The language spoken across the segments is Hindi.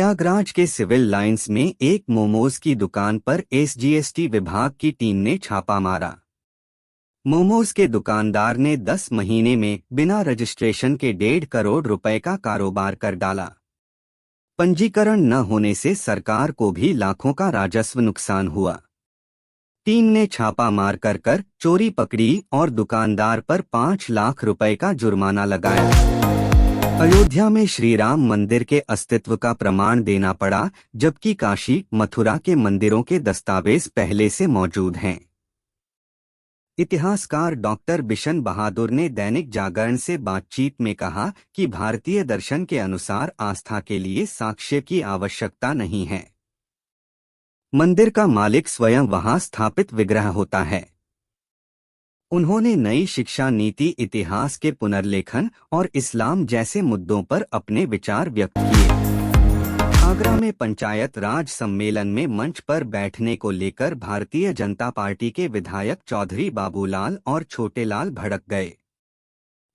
प्रयागराज के सिविल लाइंस में एक मोमोज की दुकान पर एसजीएसटी विभाग की टीम ने छापा मारा। मोमोज के दुकानदार ने 10 महीने में बिना रजिस्ट्रेशन के 1.5 करोड़ रुपए का कारोबार कर डाला। पंजीकरण न होने से सरकार को भी लाखों का राजस्व नुकसान हुआ। टीम ने छापा मार कर चोरी पकड़ी और दुकानदार पर 5 लाख रुपए का जुर्माना लगाया। अयोध्या में श्री राम मंदिर के अस्तित्व का प्रमाण देना पड़ा, जबकि काशी, मथुरा के मंदिरों के दस्तावेज पहले से मौजूद हैं। इतिहासकार डॉक्टर बिशन बहादुर ने दैनिक जागरण से बातचीत में कहा कि भारतीय दर्शन के अनुसार आस्था के लिए साक्ष्य की आवश्यकता नहीं है। मंदिर का मालिक स्वयं वहां स्थापित विग्रह होता है। उन्होंने नई शिक्षा नीति, इतिहास के पुनर्लेखन और इस्लाम जैसे मुद्दों पर अपने विचार व्यक्त किए। आगरा में पंचायत राज सम्मेलन में मंच पर बैठने को लेकर भारतीय जनता पार्टी के विधायक चौधरी बाबूलाल और छोटेलाल भड़क गए।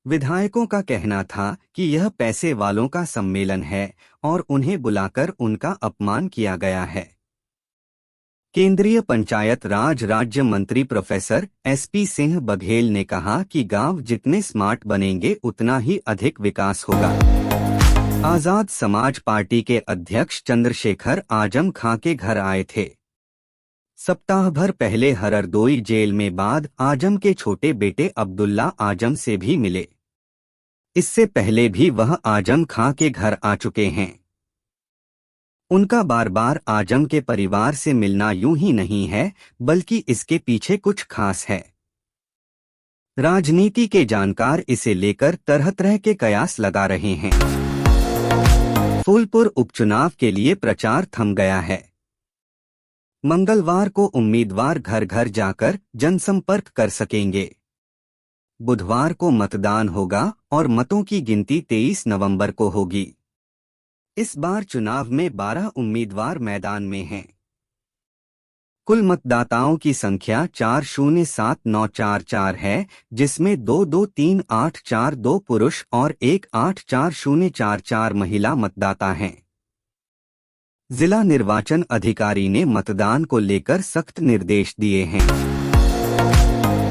विधायकों का कहना था कि यह पैसे वालों का सम्मेलन है और उन्हें बुलाकर उनका अपमान किया गया है। केंद्रीय पंचायत राज राज्य मंत्री प्रोफेसर एसपी सिंह बघेल ने कहा कि गांव जितने स्मार्ट बनेंगे उतना ही अधिक विकास होगा। आजाद समाज पार्टी के अध्यक्ष चंद्रशेखर आजम खां के घर आए थे। सप्ताह भर पहले हरदोई जेल में बाद आजम के छोटे बेटे अब्दुल्ला आजम से भी मिले। इससे पहले भी वह आजम खां के घर आ चुके हैं। उनका बार बार आजम के परिवार से मिलना यूं ही नहीं है, बल्कि इसके पीछे कुछ खास है। राजनीति के जानकार इसे लेकर तरह तरह के कयास लगा रहे हैं। फूलपुर उपचुनाव के लिए प्रचार थम गया है। मंगलवार को उम्मीदवार घर घर जाकर जनसंपर्क कर सकेंगे। बुधवार को मतदान होगा और मतों की गिनती 23 नवंबर को होगी। इस बार चुनाव में 12 उम्मीदवार मैदान में हैं। कुल मतदाताओं की संख्या 407944 है, जिसमें 223842 पुरुष और 184044 महिला मतदाता हैं। जिला निर्वाचन अधिकारी ने मतदान को लेकर सख्त निर्देश दिए हैं।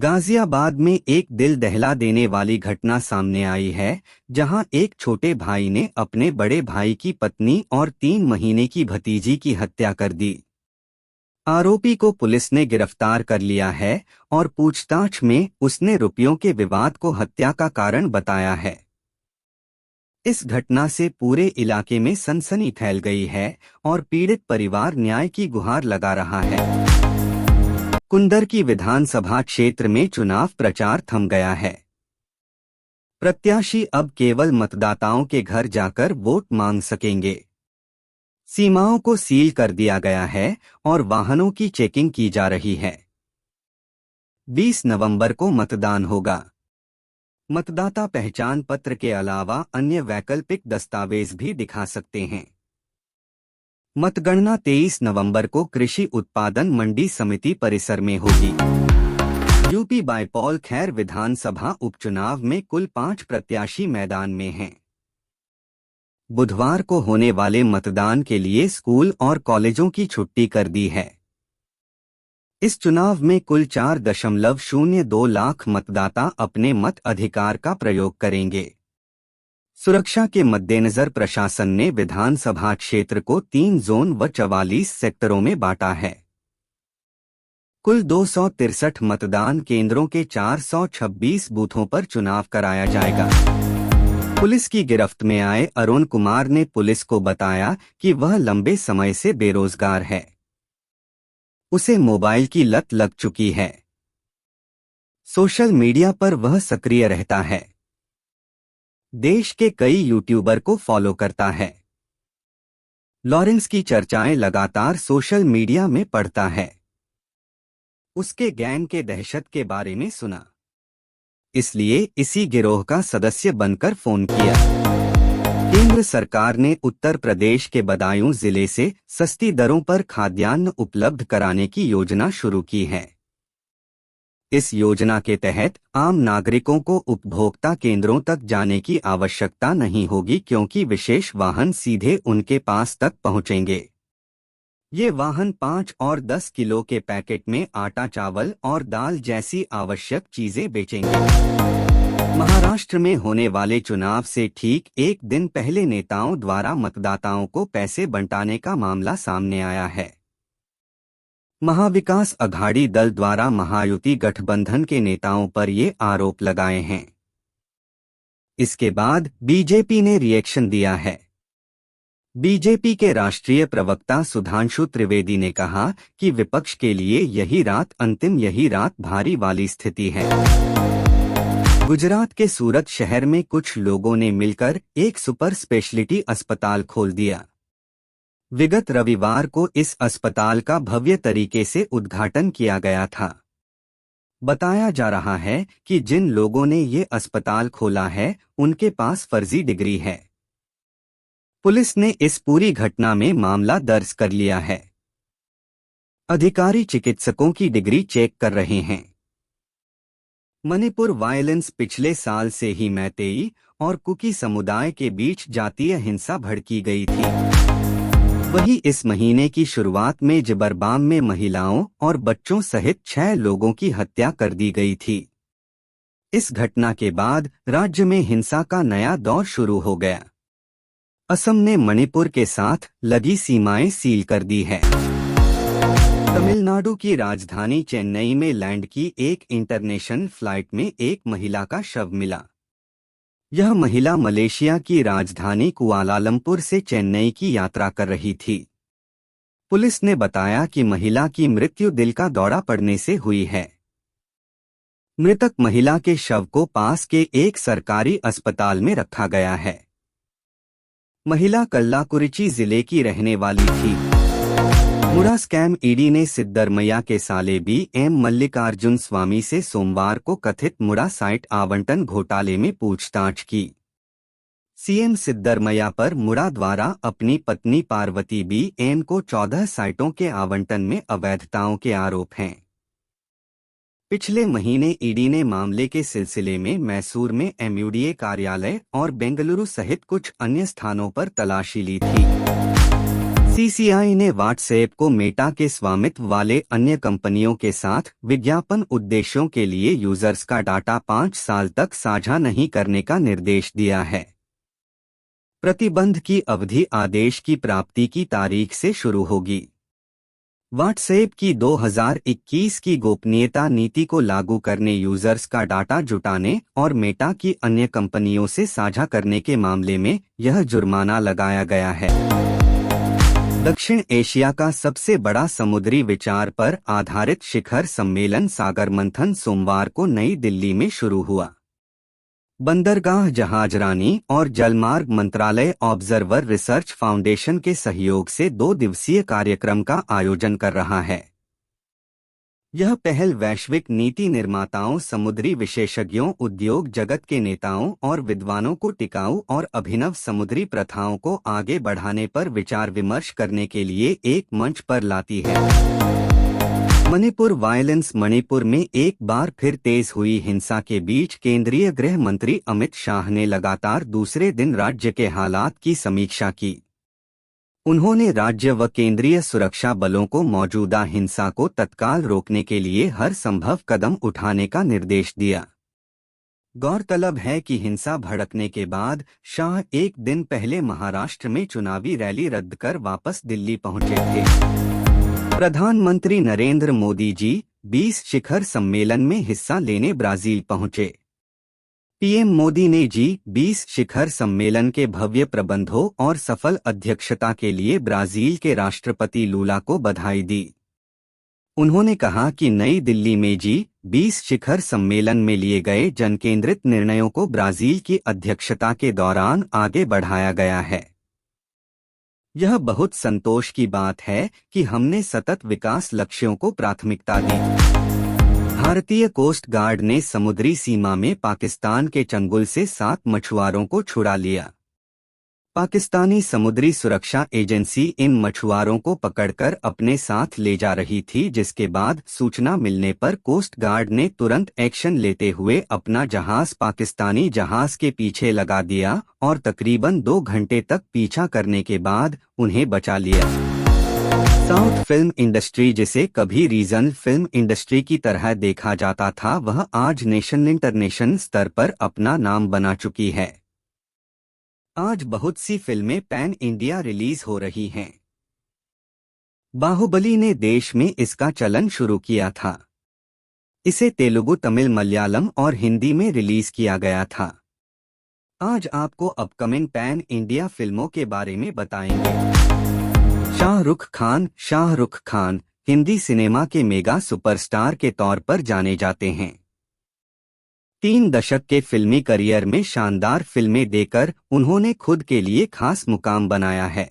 गाजियाबाद में एक दिल दहला देने वाली घटना सामने आई है, जहां एक छोटे भाई ने अपने बड़े भाई की पत्नी और 3 महीने की भतीजी की हत्या कर दी। आरोपी को पुलिस ने गिरफ्तार कर लिया है और पूछताछ में उसने रुपयों के विवाद को हत्या का कारण बताया है। इस घटना से पूरे इलाके में सनसनी फैल गई है और पीड़ित परिवार न्याय की गुहार लगा रहा है। कुंदर की विधानसभा क्षेत्र में चुनाव प्रचार थम गया है। प्रत्याशी अब केवल मतदाताओं के घर जाकर वोट मांग सकेंगे। सीमाओं को सील कर दिया गया है और वाहनों की चेकिंग की जा रही है। 20 नवंबर को मतदान होगा। मतदाता पहचान पत्र के अलावा अन्य वैकल्पिक दस्तावेज भी दिखा सकते हैं। मतगणना 23 नवंबर को कृषि उत्पादन मंडी समिति परिसर में होगी। यूपी बायपॉल खैर विधानसभा उपचुनाव में कुल 5 प्रत्याशी मैदान में हैं। बुधवार को होने वाले मतदान के लिए स्कूल और कॉलेजों की छुट्टी कर दी है। इस चुनाव में कुल 4.02 लाख मतदाता अपने मत अधिकार का प्रयोग करेंगे। सुरक्षा के मद्देनजर प्रशासन ने विधानसभा क्षेत्र को 3 जोन व 44 सेक्टरों में बांटा है। कुल 263 मतदान केंद्रों के 426 बूथों पर चुनाव कराया जाएगा। पुलिस की गिरफ्त में आए अरुण कुमार ने पुलिस को बताया कि वह लंबे समय से बेरोजगार है। उसे मोबाइल की लत लग चुकी है। सोशल मीडिया पर वह सक्रिय रहता है। देश के कई यूट्यूबर को फॉलो करता है। लॉरेंस की चर्चाएं लगातार सोशल मीडिया में पढ़ता है। उसके गैंग के दहशत के बारे में सुना, इसलिए इसी गिरोह का सदस्य बनकर फोन किया। केंद्र सरकार ने उत्तर प्रदेश के बदायूं जिले से सस्ती दरों पर खाद्यान्न उपलब्ध कराने की योजना शुरू की है। इस योजना के तहत आम नागरिकों को उपभोक्ता केंद्रों तक जाने की आवश्यकता नहीं होगी, क्योंकि विशेष वाहन सीधे उनके पास तक पहुंचेंगे। ये वाहन 5 और 10 किलो के पैकेट में आटा, चावल और दाल जैसी आवश्यक चीजें बेचेंगे। महाराष्ट्र में होने वाले चुनाव से ठीक एक दिन पहले नेताओं द्वारा मतदाताओं को पैसे बंटाने का मामला सामने आया है। महाविकास अघाड़ी दल द्वारा महायुति गठबंधन के नेताओं पर ये आरोप लगाए हैं। इसके बाद बीजेपी ने रिएक्शन दिया है। बीजेपी के राष्ट्रीय प्रवक्ता सुधांशु त्रिवेदी ने कहा कि विपक्ष के लिए यही रात भारी वाली स्थिति है। गुजरात के सूरत शहर में कुछ लोगों ने मिलकर एक सुपर स्पेशलिटी अस्पताल खोल दिया। विगत रविवार को इस अस्पताल का भव्य तरीके से उद्घाटन किया गया था। बताया जा रहा है कि जिन लोगों ने ये अस्पताल खोला है उनके पास फर्जी डिग्री है। पुलिस ने इस पूरी घटना में मामला दर्ज कर लिया है। अधिकारी चिकित्सकों की डिग्री चेक कर रहे हैं। मणिपुर वायलेंस पिछले साल से ही मैतेई और कुकी समुदाय के बीच जातीय हिंसा भड़की गई थी। वहीं इस महीने की शुरुआत में जिबरबाम में महिलाओं और बच्चों सहित 6 लोगों की हत्या कर दी गई थी। इस घटना के बाद राज्य में हिंसा का नया दौर शुरू हो गया। असम ने मणिपुर के साथ लगी सीमाएं सील कर दी है। तमिलनाडु की राजधानी चेन्नई में लैंड की एक इंटरनेशनल फ्लाइट में एक महिला का शव मिला। यह महिला मलेशिया की राजधानी कुआलालंपुर से चेन्नई की यात्रा कर रही थी। पुलिस ने बताया कि महिला की मृत्यु दिल का दौरा पड़ने से हुई है। मृतक महिला के शव को पास के एक सरकारी अस्पताल में रखा गया है। महिला कल्लाकुरिची जिले की रहने वाली थी। मुड़ा स्कैम ईडी ने सिद्धरमैया के साले BM मल्लिकार्जुन स्वामी से सोमवार को कथित मुड़ा साइट आवंटन घोटाले में पूछताछ की। सीएम सिद्धरमैया पर मुड़ा द्वारा अपनी पत्नी पार्वती BM को 14 साइटों के आवंटन में अवैधताओं के आरोप हैं। पिछले महीने ईडी ने मामले के सिलसिले में मैसूर में MUDA कार्यालय और बेंगलुरु सहित कुछ अन्य स्थानों पर तलाशी ली थी। CCI ने व्हाट्सएप को मेटा के स्वामित्व वाले अन्य कंपनियों के साथ विज्ञापन उद्देश्यों के लिए यूजर्स का डाटा 5 साल तक साझा नहीं करने का निर्देश दिया है। प्रतिबंध की अवधि आदेश की प्राप्ति की तारीख से शुरू होगी। व्हाट्सएप की 2021 की गोपनीयता नीति को लागू करने, यूजर्स का डाटा जुटाने और मेटा की अन्य कंपनियों से साझा करने के मामले में यह जुर्माना लगाया गया है। दक्षिण एशिया का सबसे बड़ा समुद्री विचार पर आधारित शिखर सम्मेलन सागर मंथन सोमवार को नई दिल्ली में शुरू हुआ। बंदरगाह जहाजरानी और जलमार्ग मंत्रालय ऑब्जर्वर रिसर्च फाउंडेशन के सहयोग से 2 दिवसीय कार्यक्रम का आयोजन कर रहा है। यह पहल वैश्विक नीति निर्माताओं, समुद्री विशेषज्ञों, उद्योग जगत के नेताओं और विद्वानों को टिकाऊ और अभिनव समुद्री प्रथाओं को आगे बढ़ाने पर विचार विमर्श करने के लिए एक मंच पर लाती है। मणिपुर वायलेंस। मणिपुर में एक बार फिर तेज हुई हिंसा के बीच केंद्रीय गृह मंत्री अमित शाह ने लगातार दूसरे दिन राज्य के हालात की समीक्षा की। उन्होंने राज्य व केंद्रीय सुरक्षा बलों को मौजूदा हिंसा को तत्काल रोकने के लिए हर संभव कदम उठाने का निर्देश दिया। गौरतलब है कि हिंसा भड़कने के बाद शाह एक दिन पहले महाराष्ट्र में चुनावी रैली रद्द कर वापस दिल्ली पहुंचे थे। प्रधानमंत्री नरेंद्र मोदी जी 20 शिखर सम्मेलन में हिस्सा लेने ब्राजील पहुंचे। पीएम मोदी ने G20 शिखर सम्मेलन के भव्य प्रबंधों और सफल अध्यक्षता के लिए ब्राजील के राष्ट्रपति लूला को बधाई दी। उन्होंने कहा कि नई दिल्ली में G20 शिखर सम्मेलन में लिए गए जनकेंद्रित निर्णयों को ब्राजील की अध्यक्षता के दौरान आगे बढ़ाया गया है। यह बहुत संतोष की बात है कि हमने सतत विकास लक्ष्यों को प्राथमिकता दी। भारतीय कोस्ट गार्ड ने समुद्री सीमा में पाकिस्तान के चंगुल से 7 मछुआरों को छुड़ा लिया। पाकिस्तानी समुद्री सुरक्षा एजेंसी इन मछुआरों को पकड़कर अपने साथ ले जा रही थी, जिसके बाद सूचना मिलने पर कोस्ट गार्ड ने तुरंत एक्शन लेते हुए अपना जहाज पाकिस्तानी जहाज के पीछे लगा दिया और तकरीबन 2 घंटे तक पीछा करने के बाद उन्हें बचा लिया। साउथ फिल्म इंडस्ट्री, जिसे कभी रीजनल फिल्म इंडस्ट्री की तरह देखा जाता था, वह आज नेशनल इंटरनेशनल स्तर पर अपना नाम बना चुकी है। आज बहुत सी फिल्में पैन इंडिया रिलीज हो रही हैं। बाहुबली ने देश में इसका चलन शुरू किया था। इसे तेलुगु, तमिल, मलयालम और हिंदी में रिलीज किया गया था। आज आपको अपकमिंग पैन इंडिया फिल्मों के बारे में बताएंगे। शाहरुख खान हिंदी सिनेमा के मेगा सुपरस्टार के तौर पर जाने जाते हैं। 3 दशक के फिल्मी करियर में शानदार फिल्में देकर उन्होंने खुद के लिए खास मुकाम बनाया है।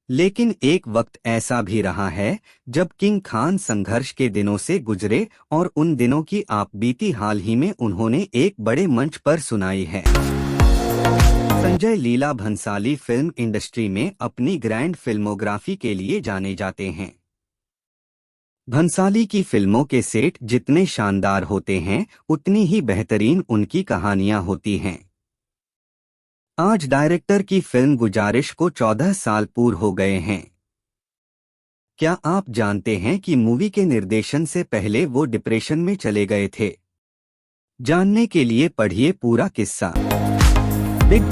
लेकिन एक वक्त ऐसा भी रहा है जब किंग खान संघर्ष के दिनों से गुजरे और उन दिनों की आप बीती हाल ही में उन्होंने एक बड़े मंच पर सुनाई है। संजय लीला भंसाली फिल्म इंडस्ट्री में अपनी ग्रैंड फिल्मोग्राफी के लिए जाने जाते हैं। भंसाली की फिल्मों के सेट जितने शानदार होते हैं, उतनी ही बेहतरीन उनकी कहानियां होती हैं। आज डायरेक्टर की फिल्म गुजारिश को 14 साल पूरे हो गए हैं। क्या आप जानते हैं कि मूवी के निर्देशन से पहले वो डिप्रेशन में चले गए थे? जानने के लिए पढ़िए पूरा किस्सा। बिग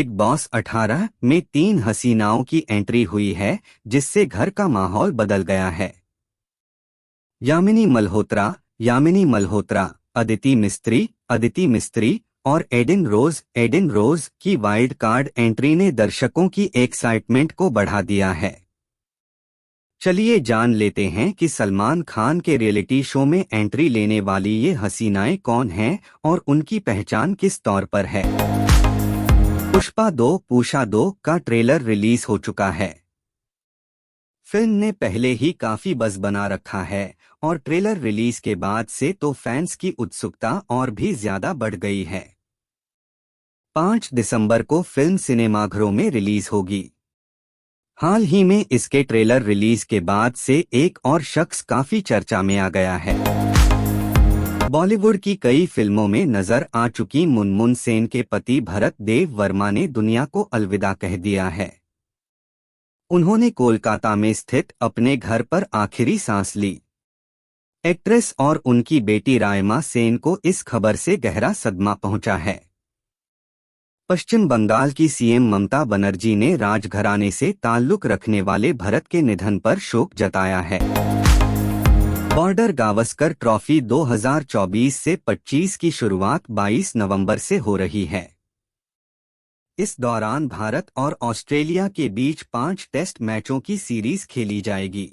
बॉस 18 में 3 हसीनाओं की एंट्री हुई है, जिससे घर का माहौल बदल गया है। यामिनी मल्होत्रा, अदिति मिस्त्री और एडिन रोज की वाइल्ड कार्ड एंट्री ने दर्शकों की एक्साइटमेंट को बढ़ा दिया है। चलिए जान लेते हैं कि सलमान खान के रियलिटी शो में एंट्री लेने वाली ये हसीनाएं कौन हैं और उनकी पहचान किस तौर पर है। पूषा 2 का ट्रेलर रिलीज हो चुका है। फिल्म ने पहले ही काफी बज़ बना रखा है और ट्रेलर रिलीज के बाद से तो फैंस की उत्सुकता और भी ज्यादा बढ़ गई है। 5 दिसंबर को फिल्म सिनेमाघरों में रिलीज होगी। हाल ही में इसके ट्रेलर रिलीज के बाद से एक और शख्स काफी चर्चा में आ गया है। बॉलीवुड की कई फिल्मों में नजर आ चुकी मुनमुन सेन के पति भरत देव वर्मा ने दुनिया को अलविदा कह दिया है। उन्होंने कोलकाता में स्थित अपने घर पर आखिरी सांस ली। एक्ट्रेस और उनकी बेटी रायमा सेन को इस खबर से गहरा सदमा पहुंचा है। पश्चिम बंगाल की सीएम ममता बनर्जी ने राजघराने से ताल्लुक रखने वाले भरत के निधन पर शोक जताया है। बॉर्डर गावस्कर ट्रॉफी 2024 से 25 की शुरुआत 22 नवंबर से हो रही है। इस दौरान भारत और ऑस्ट्रेलिया के बीच 5 टेस्ट मैचों की सीरीज खेली जाएगी।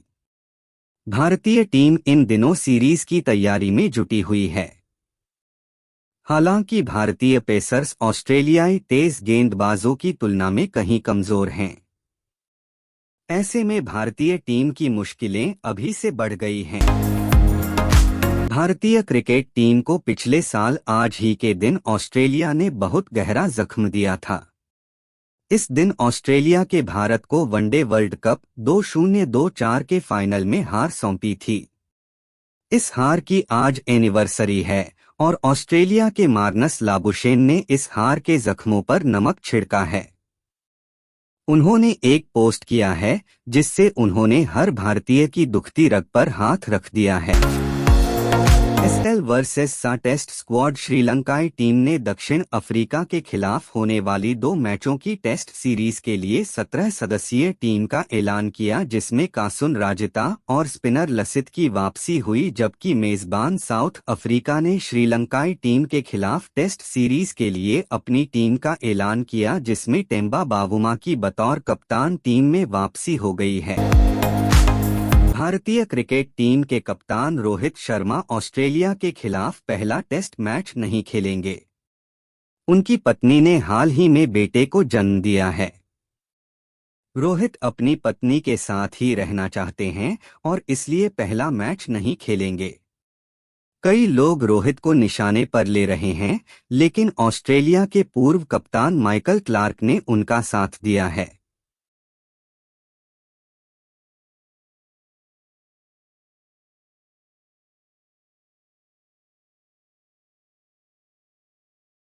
भारतीय टीम इन दिनों सीरीज की तैयारी में जुटी हुई है। हालांकि भारतीय पेसर्स ऑस्ट्रेलियाई तेज गेंदबाजों की तुलना में कहीं कमजोर हैं। ऐसे में भारतीय टीम की मुश्किलें अभी से बढ़ गई हैं। भारतीय क्रिकेट टीम को पिछले साल आज ही के दिन ऑस्ट्रेलिया ने बहुत गहरा जख्म दिया था। इस दिन ऑस्ट्रेलिया के भारत को वनडे वर्ल्ड कप 2024 के फाइनल में हार सौंपी थी। इस हार की आज एनिवर्सरी है और ऑस्ट्रेलिया के मार्नस लाबुशेन ने इस हार के जख्मों पर नमक छिड़का है। उन्होंने एक पोस्ट किया है जिससे उन्होंने हर भारतीय की दुखती रग पर हाथ रख दिया है। एसएल वर्सेस सा टेस्ट स्क्वाड श्रीलंकाई टीम ने दक्षिण अफ्रीका के खिलाफ होने वाली 2 मैचों की टेस्ट सीरीज के लिए 17 सदस्यीय टीम का ऐलान किया, जिसमें कासुन राजता और स्पिनर लसित की वापसी हुई, जबकि मेजबान साउथ अफ्रीका ने श्रीलंकाई टीम के खिलाफ टेस्ट सीरीज के लिए अपनी टीम का ऐलान किया, जिसमें टेम्बा बावुमा की बतौर कप्तान टीम में वापसी हो गई है। भारतीय क्रिकेट टीम के कप्तान रोहित शर्मा ऑस्ट्रेलिया के खिलाफ पहला टेस्ट मैच नहीं खेलेंगे। उनकी पत्नी ने हाल ही में बेटे को जन्म दिया है। रोहित अपनी पत्नी के साथ ही रहना चाहते हैं और इसलिए पहला मैच नहीं खेलेंगे। कई लोग रोहित को निशाने पर ले रहे हैं, लेकिन ऑस्ट्रेलिया के पूर्व कप्तान माइकल क्लार्क ने उनका साथ दिया है।